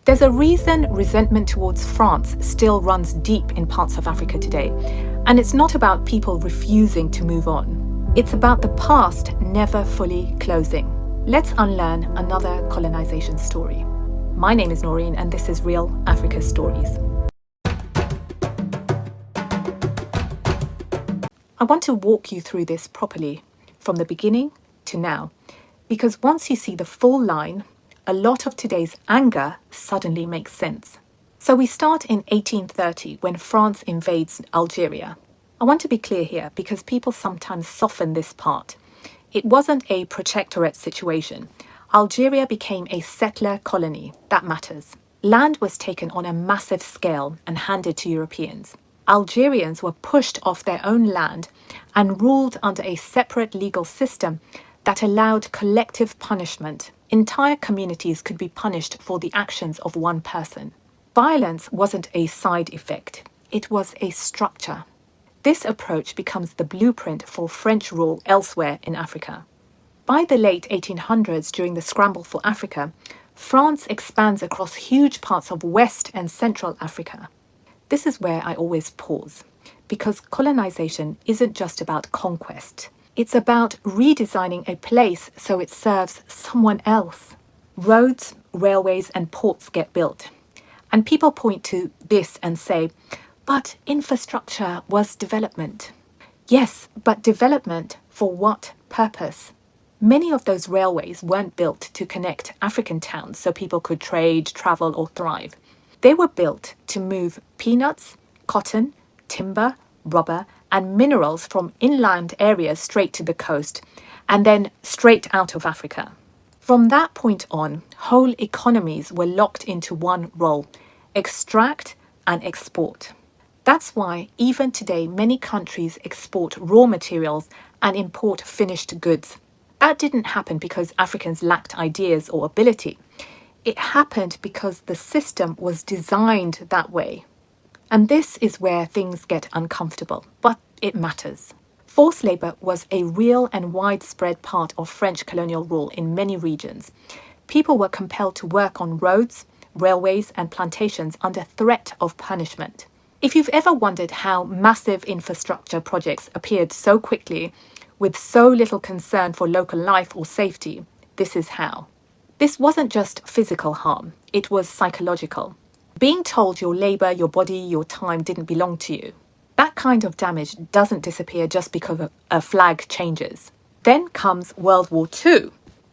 There's a reason resentment towards France still runs deep in parts of Africa today, and it's not about people refusing to move on. It's about the past never fully closing. Let's unlearn another colonization story. My name is Noreen, and this is Real Africa Stories. I want to walk you through this properly, from the beginning to now, because once you see the full line, a lot of today's anger suddenly makes sense. So we start in 1830 when France invades Algeria. I want to be clear here because people sometimes soften this part. It wasn't a protectorate situation. Algeria became a settler colony. That matters. Land was taken on a massive scale and handed to Europeans. Algerians were pushed off their own land and ruled under a separate legal system that allowed collective punishment. Entire communities could be punished for the actions of one person. Violence wasn't a side effect, it was a structure. This approach becomes the blueprint for French rule elsewhere in Africa. By the late 1800s, during the scramble for Africa, France expands across huge parts of West and Central Africa. This is where I always pause, because colonization isn't just about conquest. It's about redesigning a place so it serves someone else. Roads, railways, and ports get built. And people point to this and say, but infrastructure was development. Yes, but development for what purpose? Many of those railways weren't built to connect African towns so people could trade, travel, or thrive. They were built to move peanuts, cotton, timber, rubber, and minerals from inland areas straight to the coast, and then straight out of Africa. From that point on, whole economies were locked into one role: extract and export. That's why even today many countries export raw materials and import finished goods. That didn't happen because Africans lacked ideas or ability. It happened because the system was designed that way. And this is where things get uncomfortable, but it matters. Forced labour was a real and widespread part of French colonial rule in many regions. People were compelled to work on roads, railways, and plantations under threat of punishment. If you've ever wondered how massive infrastructure projects appeared so quickly, with so little concern for local life or safety, this is how. This wasn't just physical harm, it was psychological. Being told your labour, your body, your time didn't belong to you. That kind of damage doesn't disappear just because a flag changes. Then comes World War II.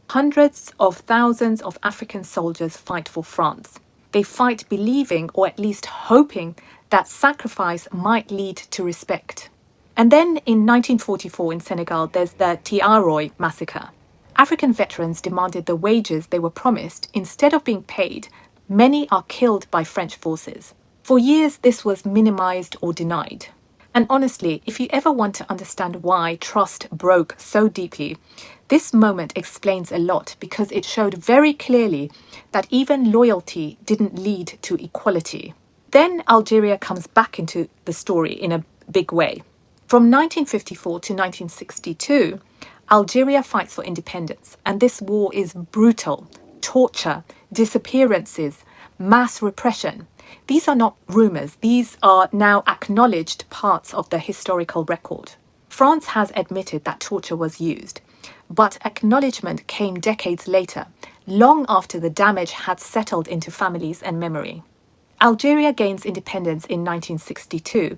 Hundreds of thousands of African soldiers fight for France. They fight believing, or at least hoping, that sacrifice might lead to respect. And then in 1944 in Senegal, there's the Thiaroye massacre. African veterans demanded the wages they were promised. Instead of being paid, many are killed by French forces. For years, this was minimized or denied. And honestly, if you ever want to understand why trust broke so deeply, this moment explains a lot because it showed very clearly that even loyalty didn't lead to equality. Then Algeria comes back into the story in a big way. From 1954 to 1962, Algeria fights for independence, and this war is brutal. Torture, disappearances, mass repression. These are not rumours, these are now acknowledged parts of the historical record. France has admitted that torture was used, but acknowledgement came decades later, long after the damage had settled into families and memory. Algeria gains independence in 1962,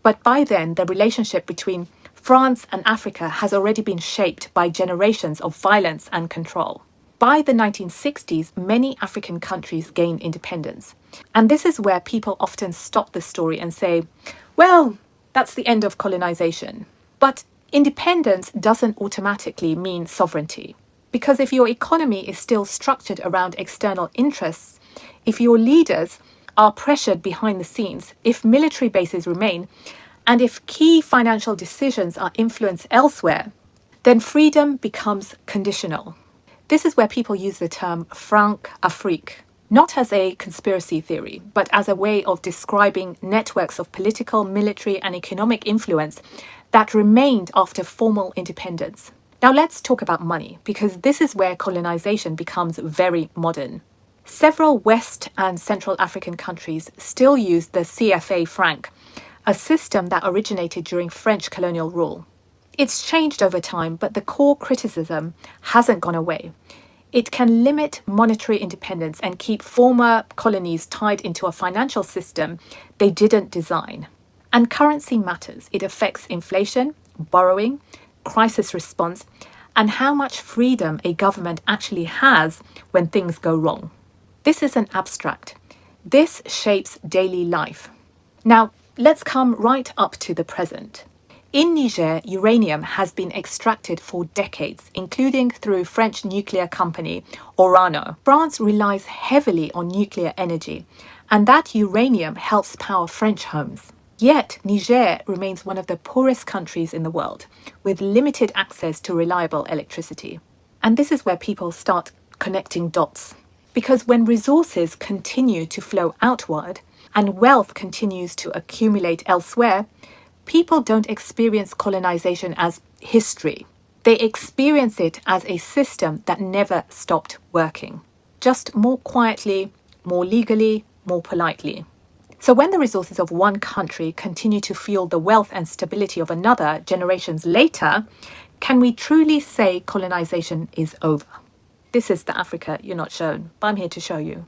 but by then the relationship between France and Africa has already been shaped by generations of violence and control. By the 1960s, many African countries gain independence. And this is where people often stop the story and say, well, that's the end of colonization. But independence doesn't automatically mean sovereignty. Because if your economy is still structured around external interests, if your leaders are pressured behind the scenes, if military bases remain, and if key financial decisions are influenced elsewhere, then freedom becomes conditional. This is where people use the term franc Afrique, not as a conspiracy theory, but as a way of describing networks of political, military, and economic influence that remained after formal independence. Now let's talk about money, because this is where colonization becomes very modern. Several West and Central African countries still use the CFA franc, a system that originated during French colonial rule. It's changed over time, but the core criticism hasn't gone away. It can limit monetary independence and keep former colonies tied into a financial system they didn't design. And currency matters. It affects inflation, borrowing, crisis response, and how much freedom a government actually has when things go wrong. This isn't abstract. This shapes daily life. Now, let's come right up to the present. In Niger, uranium has been extracted for decades, including through French nuclear company Orano. France relies heavily on nuclear energy, and that uranium helps power French homes. Yet, Niger remains one of the poorest countries in the world, with limited access to reliable electricity. And this is where people start connecting dots. Because when resources continue to flow outward and wealth continues to accumulate elsewhere, people don't experience colonization as history. They experience it as a system that never stopped working, just more quietly, more legally, more politely. So when the resources of one country continue to fuel the wealth and stability of another generations later, can we truly say colonization is over? This is the Africa you're not shown, but I'm here to show you.